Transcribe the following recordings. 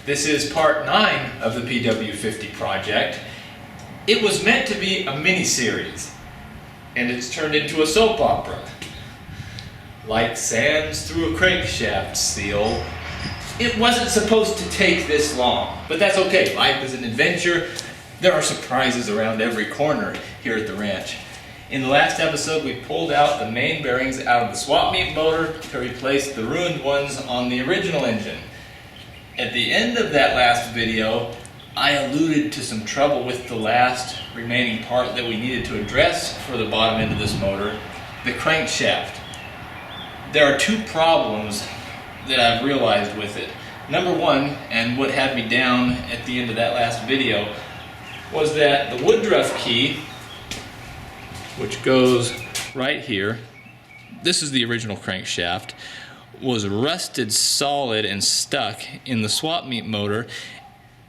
This is part 9 of the PW50 project. It was meant to be a mini-series, and it's turned into a soap opera. Like sands through a crankshaft seal. It wasn't supposed to take this long, but that's okay. Life is an adventure. There are surprises around every corner here at the ranch. In the last episode, we pulled out the main bearings out of the swap meet motor to replace the ruined ones on the original engine. At the end of that last video, I alluded to some trouble with the last remaining part that we needed to address for the bottom end of this motor, the crankshaft. There are two problems that I've realized with it. Number one, and what had me down at the end of that last video, was that the Woodruff key, which goes right here, this is the original crankshaft, was rusted solid and stuck in the swap meet motor,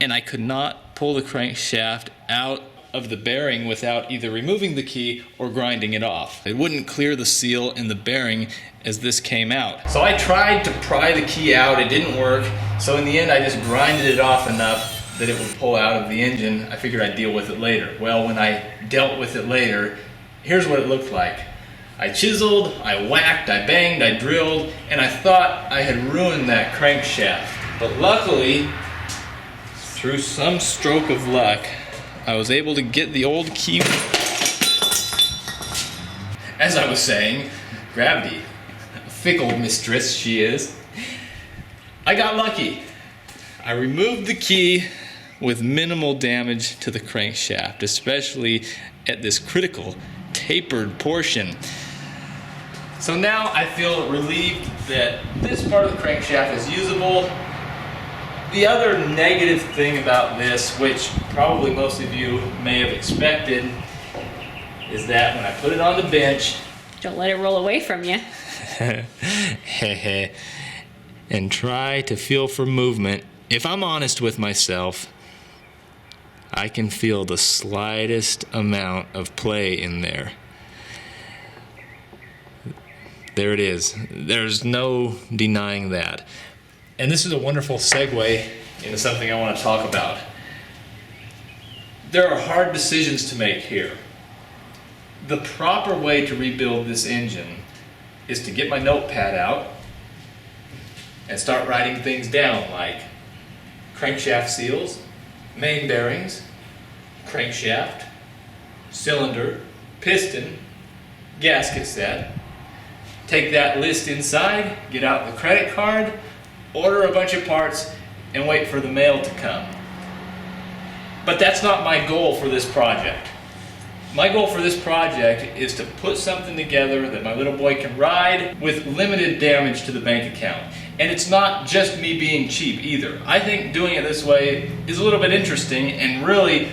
and I could not pull the crankshaft out of the bearing without either removing the key or grinding it off. It wouldn't clear the seal in the bearing as this came out. So I tried to pry the key out, it didn't work, so in the end I just grinded it off enough that it would pull out of the engine. I figured I'd deal with it later. Well, when I dealt with it later, here's what it looked like. I chiseled, I whacked, I banged, I drilled, and I thought I had ruined that crankshaft. But luckily, through some stroke of luck, I was able to get the old key. As I was saying, gravity, a fickle mistress she is. I got lucky. I removed the key with minimal damage to the crankshaft, especially at this critical tapered portion. So now I feel relieved that this part of the crankshaft is usable. The other negative thing about this, which probably most of you may have expected, is that when I put it on the bench, don't let it roll away from you. and try to feel for movement. If I'm honest with myself, I can feel the slightest amount of play in there. There it is. There's no denying that. And this is a wonderful segue into something I want to talk about. There are hard decisions to make here. The proper way to rebuild this engine is to get my notepad out and start writing things down like crankshaft seals, main bearings, crankshaft, cylinder, piston, gasket set. Take that list inside, get out the credit card, order a bunch of parts, and wait for the mail to come. But that's not my goal for this project. My goal for this project is to put something together that my little boy can ride with limited damage to the bank account. And it's not just me being cheap either. I think doing it this way is a little bit interesting, and really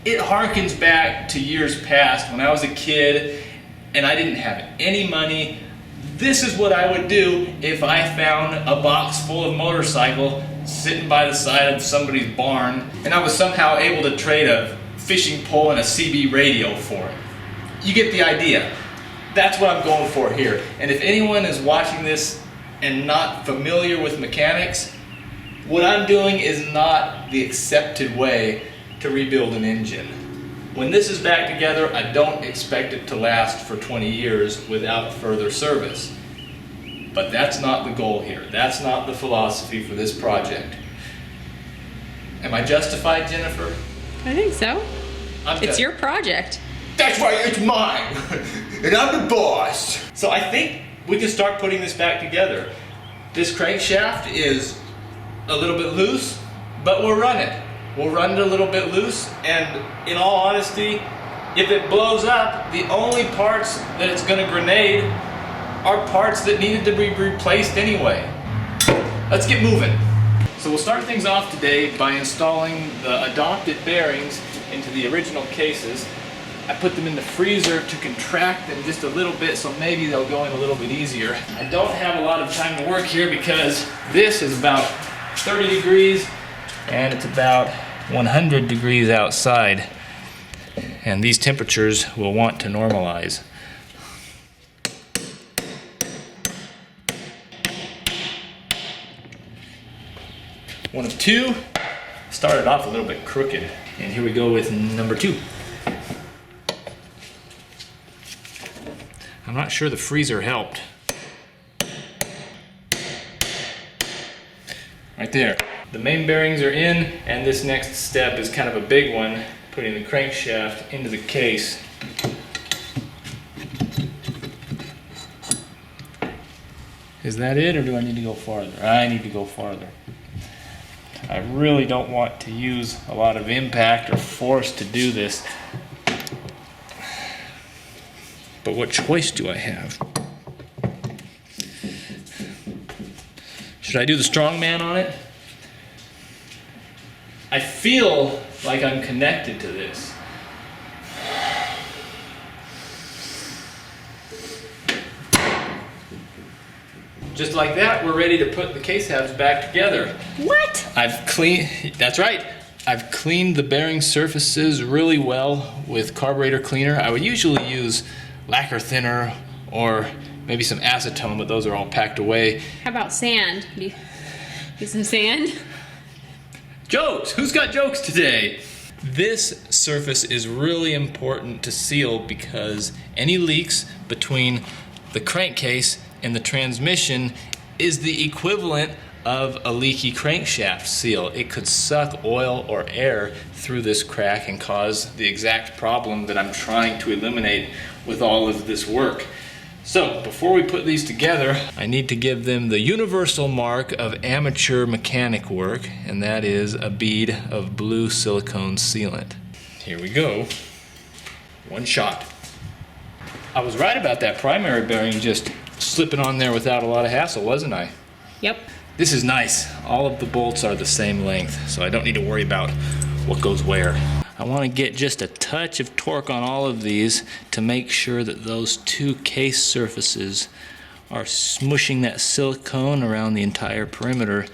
it harkens back to years past when I was a kid and I didn't have any money. This is what I would do if I found a box full of motorcycle sitting by the side of somebody's barn and I was somehow able to trade a fishing pole and a CB radio for it. You get the idea. That's what I'm going for here. And if anyone is watching this and not familiar with mechanics, what I'm doing is not the accepted way to rebuild an engine. When this is back together, I don't expect it to last for 20 years without further service. But that's not the goal here. That's not the philosophy for this project. Am I justified, Jennifer? I think so. It's your project. That's right, it's mine. And I'm the boss. So I think we can start putting this back together. This crankshaft is a little bit loose, but we'll run it. We'll run it a little bit loose, and in all honesty, if it blows up, the only parts that it's going to grenade are parts that needed to be replaced anyway. Let's get moving. So we'll start things off today by installing the adopted bearings into the original cases. I put them in the freezer to contract them just a little bit, so maybe they'll go in a little bit easier. I don't have a lot of time to work here because this is about 30 degrees and it's about 100 degrees outside, and these temperatures will want to normalize. one of two. Started off a little bit crooked, and here we go with number 2. I'm not sure the freezer helped. Right there. The main bearings are in, and this next step is kind of a big one, putting the crankshaft into the case. Is that it, or do I need to go farther? I need to go farther. I really don't want to use a lot of impact or force to do this. But what choice do I have? Should I do the strongman on it? I feel like I'm connected to this. Just like that, we're ready to put the case halves back together. What? That's right. I've cleaned the bearing surfaces really well with carburetor cleaner. I would usually use lacquer thinner or maybe some acetone, but those are all packed away. How about sand? Get some sand? Jokes! Who's got jokes today? This surface is really important to seal because any leaks between the crankcase and the transmission is the equivalent of a leaky crankshaft seal. It could suck oil or air through this crack and cause the exact problem that I'm trying to eliminate with all of this work. So, before we put these together, I need to give them the universal mark of amateur mechanic work, and that is a bead of blue silicone sealant. Here we go. One shot. I was right about that primary bearing just slipping on there without a lot of hassle, wasn't I? Yep. This is nice. All of the bolts are the same length, so I don't need to worry about what goes where. I want to get just a touch of torque on all of these to make sure that those two case surfaces are smushing that silicone around the entire perimeter.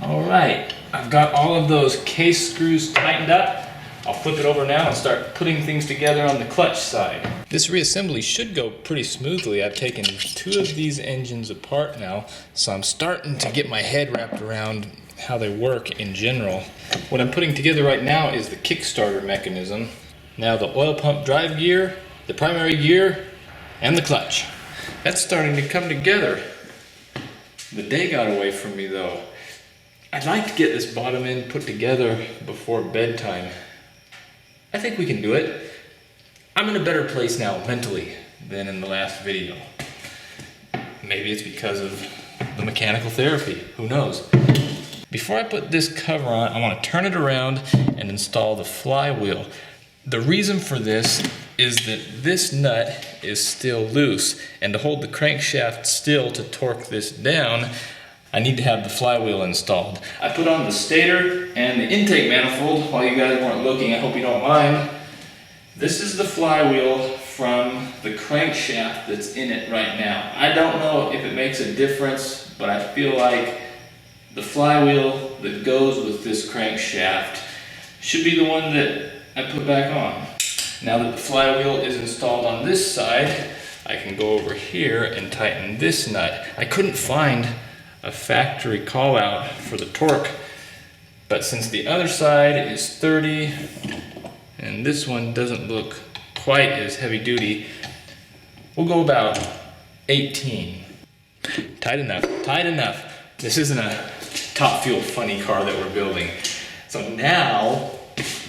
All right, I've got all of those case screws tightened up. I'll flip it over now and start putting things together on the clutch side. This reassembly should go pretty smoothly. I've taken 2 of these engines apart now, so I'm starting to get my head wrapped around how they work in general. What I'm putting together right now is the Kickstarter mechanism. Now the oil pump drive gear, the primary gear, and the clutch. That's starting to come together. The day got away from me though. I'd like to get this bottom end put together before bedtime. I think we can do it. I'm in a better place now mentally than in the last video. Maybe it's because of the mechanical therapy, who knows? Before I put this cover on, I want to turn it around and install the flywheel. The reason for this is that this nut is still loose, and to hold the crankshaft still to torque this down, I need to have the flywheel installed. I put on the stator and the intake manifold while you guys weren't looking. I hope you don't mind. This is the flywheel from the crankshaft that's in it right now. I don't know if it makes a difference, but I feel like the flywheel that goes with this crankshaft should be the one that I put back on. Now that the flywheel is installed on this side, I can go over here and tighten this nut. I couldn't find a factory call out for the torque, but since the other side is 30 and this one doesn't look quite as heavy duty, we'll go about 18. Tight enough, tight enough. This isn't a Top Fuel funny car that we're building. So now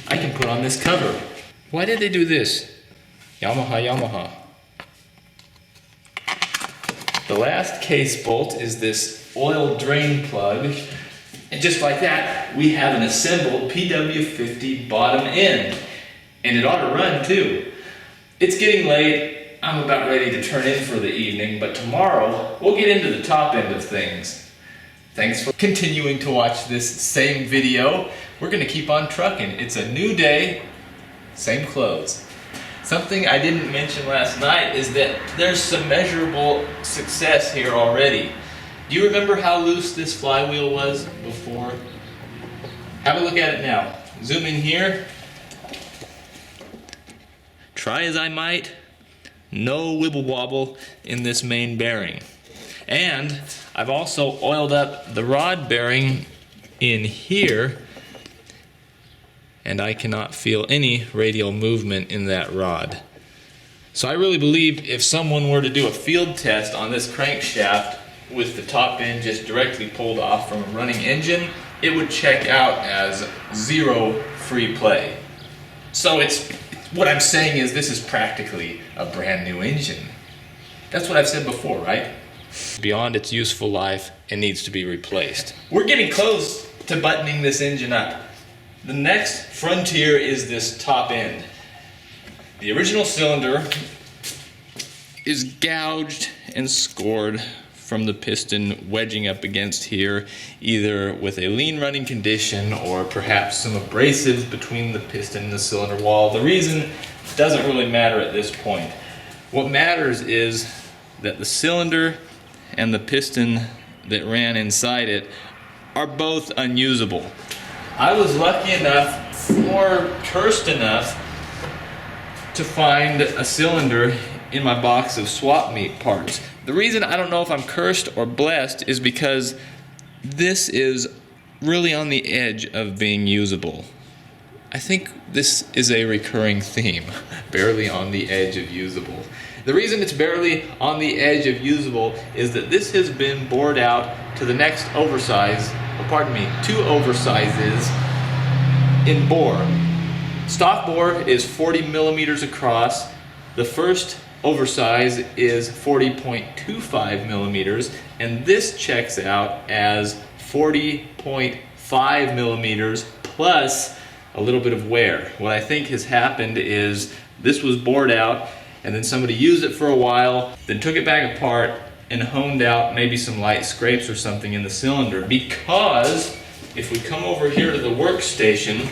I can put on this cover. Why did they do this? Yamaha. The last case bolt is this oil drain plug, and just like that we have an assembled PW50 bottom end, and it ought to run too. It's getting late, I'm about ready to turn in for the evening, but tomorrow we'll get into the top end of things. Thanks for continuing to watch this same video. We're gonna keep on trucking. It's a new day, same clothes. Something I didn't mention last night is that there's some measurable success here already. Do you remember how loose this flywheel was before? Have a look at it now. Zoom in here. Try as I might, no wibble wobble in this main bearing. And I've also oiled up the rod bearing in here, and I cannot feel any radial movement in that rod. So I really believe if someone were to do a field test on this crankshaft with the top end just directly pulled off from a running engine, it would check out as 0 free play. So what I'm saying is this is practically a brand new engine. That's what I've said before, right? Beyond its useful life, it needs to be replaced. We're getting close to buttoning this engine up. The next frontier is this top end. The original cylinder is gouged and scored from the piston wedging up against here, either with a lean running condition or perhaps some abrasives between the piston and the cylinder wall. The reason doesn't really matter at this point. What matters is that the cylinder and the piston that ran inside it are both unusable. I was lucky enough or cursed enough to find a cylinder in my box of swap meet parts. The reason I don't know if I'm cursed or blessed is because this is really on the edge of being usable. I think this is a recurring theme, barely on the edge of usable. The reason it's barely on the edge of usable is that this has been bored out to the next oversize, two oversizes in bore. Stock bore is 40 millimeters across. The first oversize is 40.25 millimeters, and this checks out as 40.5 millimeters plus a little bit of wear. What I think has happened is this was bored out, and then somebody used it for a while, then took it back apart and honed out maybe some light scrapes or something in the cylinder. Because if we come over here to the workstation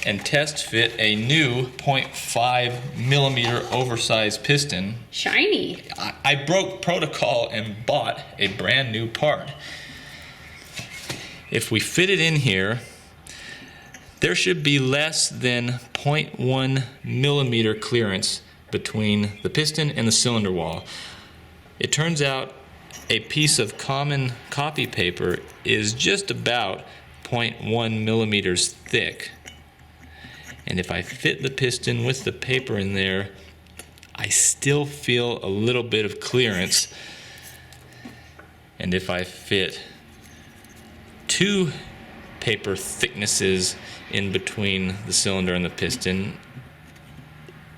and test fit a new 0.5 millimeter oversized piston. Shiny. I broke protocol and bought a brand new part. If we fit it in here, there should be less than 0.1 millimeter clearance between the piston and the cylinder wall. It turns out a piece of common copy paper is just about 0.1 millimeters thick. And if I fit the piston with the paper in there, I still feel a little bit of clearance. And if I fit 2 paper thicknesses in between the cylinder and the piston,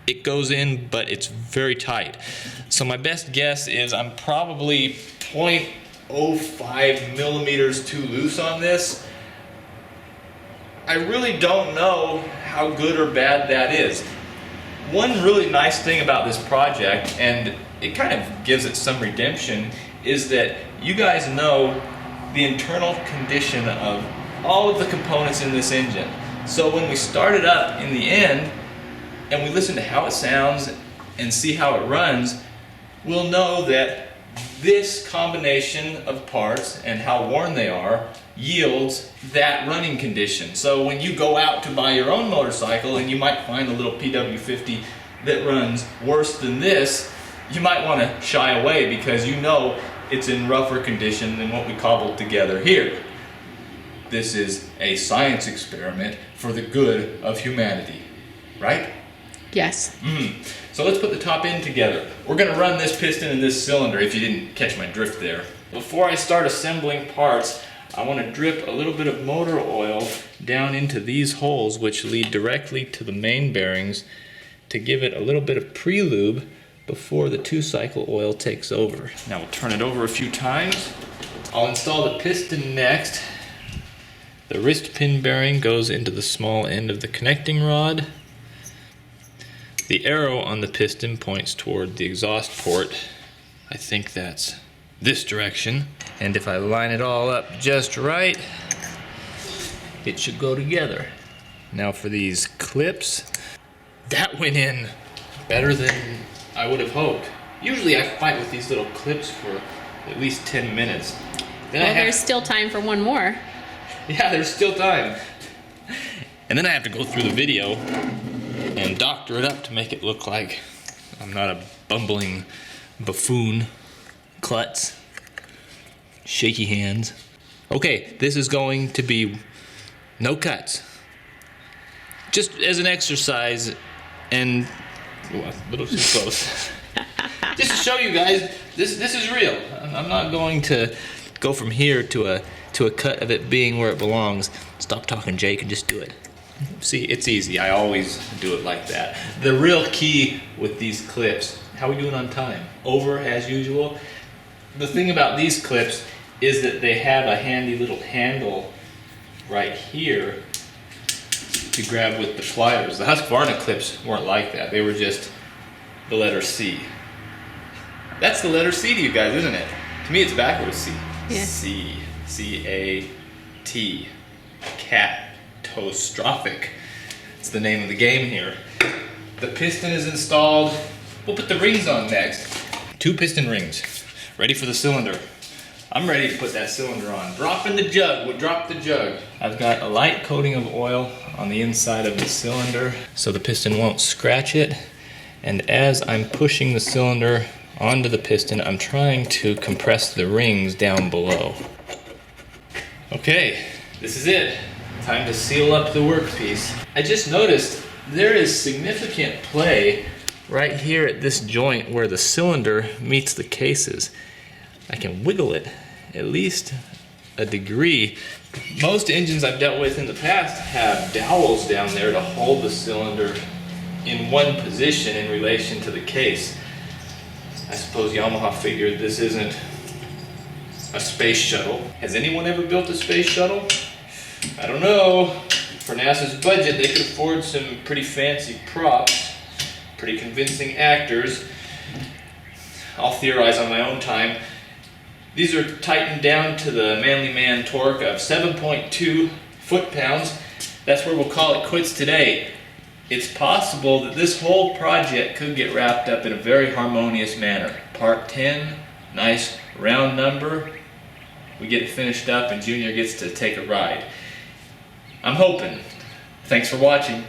it goes in, but it's very tight. So my best guess is I'm probably 0.05 millimeters too loose on this. I really don't know how good or bad that is. One really nice thing about this project, and it kind of gives it some redemption, is that you guys know the internal condition of all of the components in this engine. So when we start it up in the end, and we listen to how it sounds and see how it runs, we'll know that this combination of parts and how worn they are yields that running condition. So when you go out to buy your own motorcycle and you might find a little PW50 that runs worse than this, you might want to shy away because you know it's in rougher condition than what we cobbled together here. This is a science experiment for the good of humanity, right? Yes. So let's put the top end together. We're going to run this piston and this cylinder, if you didn't catch my drift there. Before I start assembling parts, I want to drip a little bit of motor oil down into these holes, which lead directly to the main bearings, to give it a little bit of pre-lube before the 2-cycle oil takes over. Now we'll turn it over a few times. I'll install the piston next. The wrist pin bearing goes into the small end of the connecting rod. The arrow on the piston points toward the exhaust port. I think that's this direction. And if I line it all up just right, it should go together. Now for these clips, that went in better than I would have hoped. Usually I fight with these little clips for at least 10 minutes. Well, there's still time for one more. Yeah, there's still time. And then I have to go through the video and doctor it up to make it look like I'm not a bumbling buffoon, klutz, shaky hands. Okay, this is going to be no cuts. Just as an exercise and, well, a little too close. Just to show you guys, this is real. I'm not going to go from here to a cut of it being where it belongs. Stop talking, Jake, and just do it. See, it's easy. I always do it like that. The real key with these clips, how are we doing on time? Over as usual. The thing about these clips is that they have a handy little handle right here to grab with the pliers. The Husqvarna clips weren't like that. They were just the letter C. That's the letter C to you guys, isn't it? To me, it's backwards C. Yeah. C. C-A-T. Catastrophic. It's the name of the game here. The piston is installed. We'll put the rings on next. 2 piston rings. Ready for the cylinder. I'm ready to put that cylinder on. Drop in the jug. We'll drop the jug. I've got a light coating of oil on the inside of the cylinder so the piston won't scratch it. And as I'm pushing the cylinder onto the piston, I'm trying to compress the rings down below. Okay, this is it. Time to seal up the workpiece. I just noticed there is significant play right here at this joint where the cylinder meets the cases. I can wiggle it at least a degree. Most engines I've dealt with in the past have dowels down there to hold the cylinder in one position in relation to the case. I suppose Yamaha figured this isn't a space shuttle. Has anyone ever built a space shuttle? I don't know. For NASA's budget, they could afford some pretty fancy props, pretty convincing actors. I'll theorize on my own time. These are tightened down to the manly man torque of 7.2 foot-pounds. That's where we'll call it quits today. It's possible that this whole project could get wrapped up in a very harmonious manner. Part 10, nice round number. We get it finished up and Junior gets to take a ride. I'm hoping. Thanks for watching.